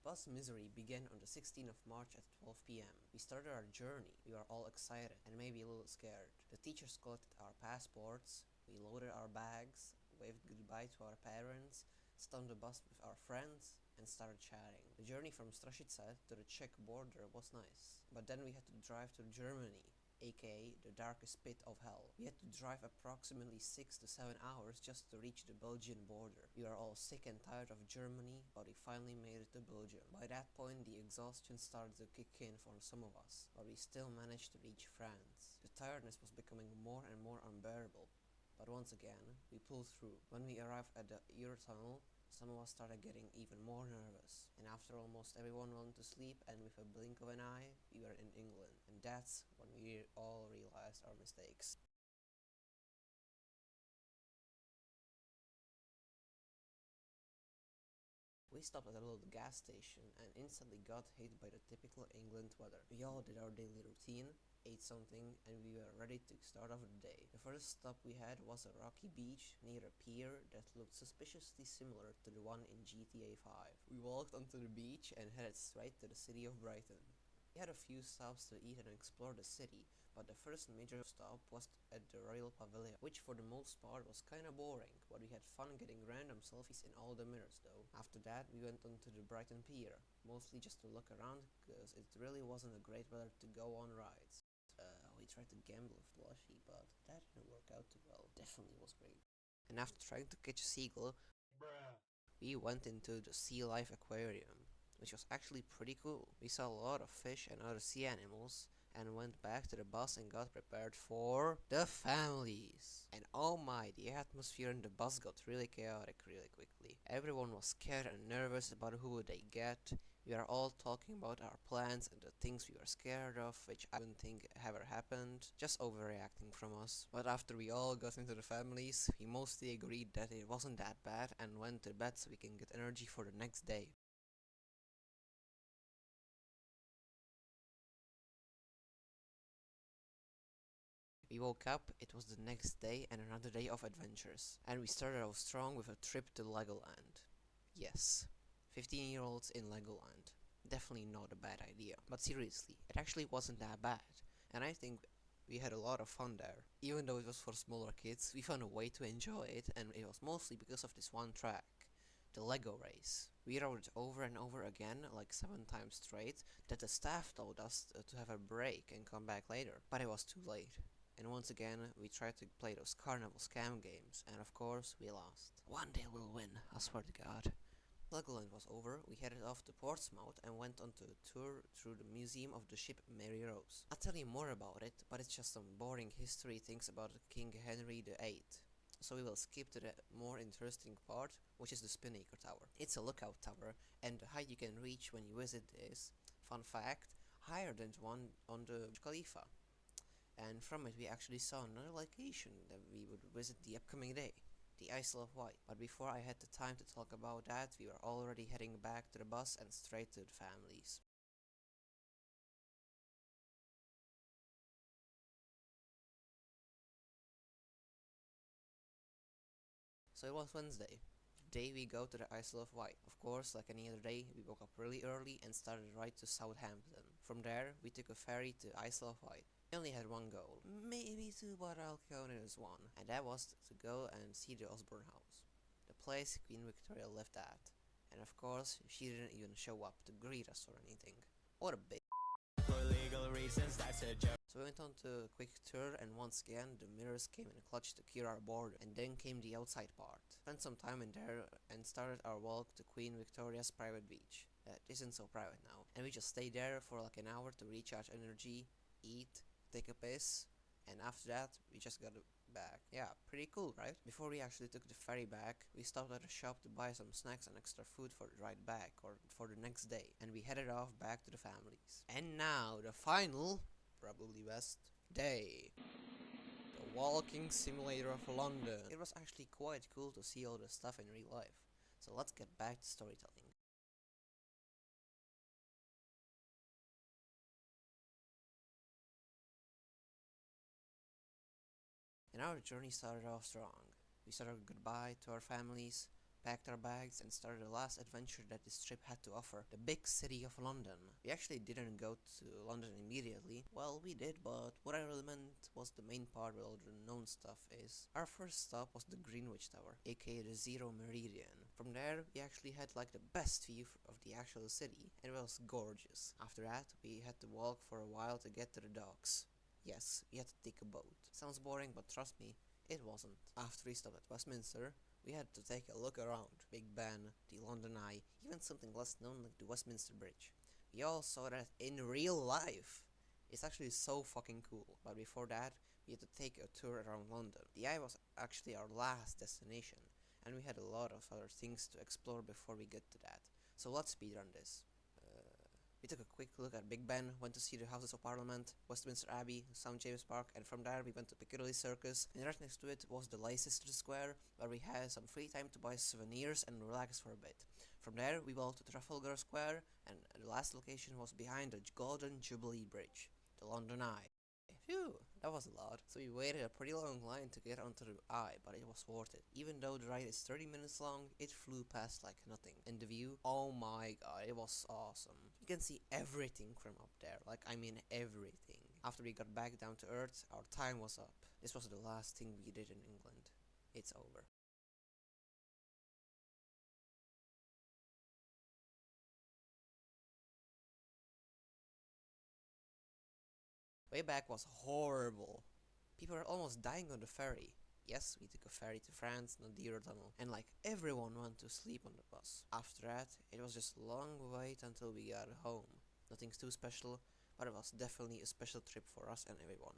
Bus misery began on the 16th of March at 12 p.m. We started our journey. We were all excited and maybe a little scared. The teachers collected our passports, we loaded our bags, waved goodbye to our parents, sat on the bus with our friends, and started chatting. The journey from Strašice to the Czech border was nice, but then we had to drive to Germany, aka the darkest pit of hell. We had to drive approximately 6 to 7 hours just to reach the Belgian border. We were all sick and tired of Germany, but we finally made it to Belgium. By that point, the exhaustion started to kick in for some of us, but we still managed to reach France. The tiredness was becoming more and more unbearable, but once again, we pulled through. When we arrived at the Eurotunnel, some of us started getting even more nervous, and after almost everyone went to sleep and with a blink of an eye, we were in England, and that's when we all realized our mistakes. We stopped at a little gas station and instantly got hit by the typical England weather. We all did our daily routine, ate something, and we were ready to start off the day. The first stop we had was a rocky beach near a pier that looked suspiciously similar to the one in GTA 5. We walked onto the beach and headed straight to the city of Brighton. We had a few stops to eat and explore the city, but the first major stop was at the Royal Pavilion, which for the most part was kinda boring, but we had fun getting random selfies in all the mirrors though. After that, we went onto the Brighton Pier, mostly just to look around, cause it really wasn't a great weather to go on rides. We tried to gamble with Lushy, but that didn't work out too well. Definitely was great. And after trying to catch a seagull, we went into the sea life aquarium, which was actually pretty cool. We saw a lot of fish and other sea animals, and went back to the bus and got prepared for the families. And oh my, the atmosphere in the bus got really chaotic really quickly. Everyone was scared and nervous about who would they get. We are all talking about our plans and the things we were scared of, which I don't think ever happened, just overreacting from us. But after we all got into the families, we mostly agreed that it wasn't that bad and went to bed so we can get energy for the next day. We woke up, it was the next day and another day of adventures, and we started off strong with a trip to Legoland. Yes, 15-year-olds in Legoland. Definitely not a bad idea. But seriously, it actually wasn't that bad, and I think we had a lot of fun there. Even though it was for smaller kids, we found a way to enjoy it, and it was mostly because of this one track, the Lego race. We rode it over and over again, like 7 times straight, that the staff told us to have a break and come back later, but it was too late. And once again, we tried to play those carnival scam games, and of course, we lost. One day we'll win, I swear to God. Legoland was over, we headed off to Portsmouth and went on to a tour through the museum of the ship Mary Rose. I'll tell you more about it, but it's just some boring history things about King Henry VIII. So we will skip to the more interesting part, which is the Spinnaker Tower. It's a lookout tower, and the height you can reach when you visit is, fun fact, higher than the one on the Khalifa. And from it we actually saw another location that we would visit the upcoming day, the Isle of Wight. But before I had the time to talk about that, we were already heading back to the bus and straight to the families. So it was Wednesday, the day we go to the Isle of Wight. Of course, like any other day, we woke up really early and started right to Southampton. From there, we took a ferry to Isle of Wight. We only had one goal, maybe two, but I'll count it as one, and that was to go and see the Osborne House, the place Queen Victoria lived at. And of course, she didn't even show up to greet us or anything. What a bitch. For legal reasons, that's a joke. So we went on to a quick tour, and once again the mirrors came in clutch to cure our boredom. And then came the outside part. Spent some time in there and started our walk to Queen Victoria's private beach. That isn't so private now. And we just stayed there for like an hour to recharge energy, eat, take a piss, and after that we just got back. Yeah, pretty cool, right? Before we actually took the ferry back, we stopped at a shop to buy some snacks and extra food for the ride back, or for the next day, and we headed off back to the families. And now, the final, probably best, day. The walking simulator of London. It was actually quite cool to see all the stuff in real life. So let's get back to storytelling. And our journey started off strong. We said our goodbye to our families, packed our bags, and started the last adventure that this trip had to offer, the big city of London. We actually didn't go to London immediately. Well, we did, but what I really meant was the main part where all the known stuff is. Our first stop was the Greenwich Tower, aka the Zero Meridian. From there, we actually had like the best view of the actual city, and it was gorgeous. After that, we had to walk for a while to get to the docks. Yes, we had to take a boat. Sounds boring, but trust me, it wasn't. After we stopped at Westminster, we had to take a look around Big Ben, the London Eye, even something less known like the Westminster Bridge. We all saw that in real life. It's actually so fucking cool. But before that, we had to take a tour around London. The Eye was actually our last destination, and we had a lot of other things to explore before we get to that. So let's speedrun this. We took a quick look at Big Ben, went to see the Houses of Parliament, Westminster Abbey, St James Park, and from there we went to Piccadilly Circus, and right next to it was the Leicester Square, where we had some free time to buy souvenirs and relax for a bit. From there we walked to Trafalgar Square, and the last location was behind the Golden Jubilee Bridge, the London Eye. Phew, that was a lot. So we waited a pretty long line to get onto the Eye, but it was worth it. Even though the ride is 30 minutes long, it flew past like nothing. And the view, oh my god, it was awesome. You can see everything from up there, like I mean everything. After we got back down to earth, our time was up. This was the last thing we did in England. It's over. Way back was horrible. People were almost dying on the ferry. Yes, we took a ferry to France, not the Eurotunnel, and like everyone went to sleep on the bus. After that, it was just a long wait until we got home. Nothing too special, but it was definitely a special trip for us and everyone.